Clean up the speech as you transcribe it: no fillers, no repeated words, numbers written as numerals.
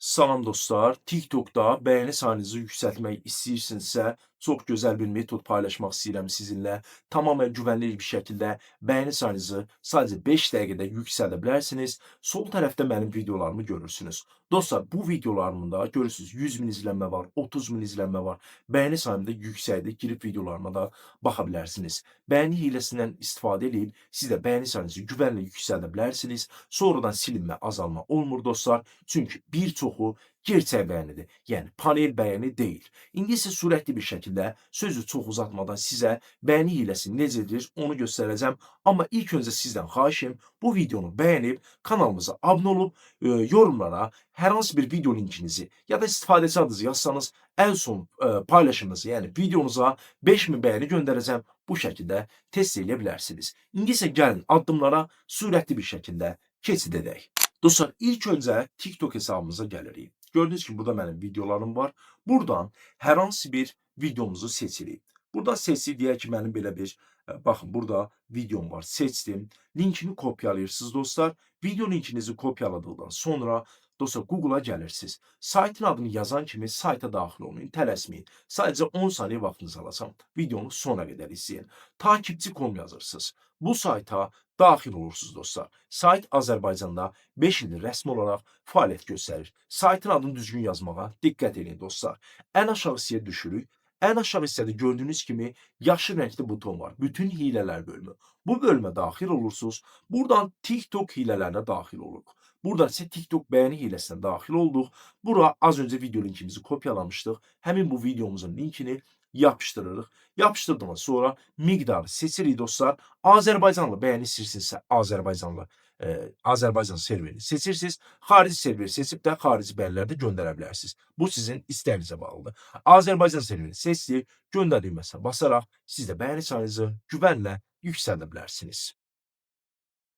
Salam dostlar, TikTok'da bəyəni sayınızı yüksəltmək istəyirsinizsə, çox gözəl bir metod paylaşmaq istəyirəm sizinlə. Tamamilə güvənli bir şəkildə bəyəni sayınızı sadəcə 5 dəqiqədə yüksəldə bilərsiniz. Sol tərəfdə mənim videolarımı görürsünüz. Dostlar, bu videolarımda görürsünüz 100 min izlənmə var, 30 min izlənmə var. Bəyəni sayım da yüksəkdir, girib videolarıma da baxa bilərsiniz. Bəyəni hiləsindən istifadə edib siz də bəyəni sayınızı güvənlə yüksəldə bilərsiniz. Sonradan silinmə, azalma olmur dostlar. Çünki bir çoxu gerçək bəyənidir. Yəni panel bəyəni deyil. İndi isə sürətli bir şəkildə sözü çox uzatmadan sizə bəyəni hiləsi necədir onu göstərəcəm. Amma ilk öncə sizdən xahişim bu videonu bəyənib kanalımıza abunə olub yorumlara hər hansı bir video linkinizi ya da istifadəçi adınızı yazsanız ən son paylaşımınızı, yəni videonuza 5000 bəyəni göndərəcəm. Bu şəkildə test edə bilərsiniz. İndi isə gəlin addımlara sürətli bir şəkildə keçid edək. Dostlar, ilk öncə TikTok hesabımıza gəlirik. Gördüyünüz kimi burada mənim videolarım var. Buradan hər hansı bir videomuzu seçirik. Buradan seçdik, deyək ki, mənim belə bir, baxın burada videom var, seçdim. Linkini kopyalayırsınız dostlar. Video linkinizi kopyaladıqdan sonra dostlar Google'a gəlirsiniz. Saytın adını yazan kimi sayta daxil olmayın, tələsməyin. Sadəcə 10 saniyə vaxtınızı alacam. Videonu sona qədər izləyin. Takipçi.com yazırsınız. Bu sayta daxil olursunuz dostlar. Sayt Azərbaycanda 5 ildir rəsmi olaraq fəaliyyət göstərir. Saytın adını düzgün yazmağa diqqət edin dostlar. Ən aşağı hissəyə düşürük. Ən aşağı hissədə gördüyünüz kimi yaşıl rəngli buton var. Bütün hilələr bölümü. Bu bölümə daxil olursunuz. Buradan TikTok hilələrinə daxil oluruq. Burada isə TikTok bəyəni hiləsinə daxil olduq. Bura az öncə video linkimizi kopyalamışdıq. Həmin bu videomuzun linkini yapışdırırıq. Yapışdırdıqdan sonra miqdarı seçirik dostlar. Azərbaycanlı bəyəni istəyirsinizsə Azərbaycan serverini seçirsiniz. Xarici serveri seçib də xarici bəyənilər də göndərə bilərsiniz. Bu sizin istəyinizə bağlıdır. Azərbaycan serverini seçdik, göndər düyməsinə basaraq siz də bəyəni sayınızı güvənlə yüksəldə bilərsiniz.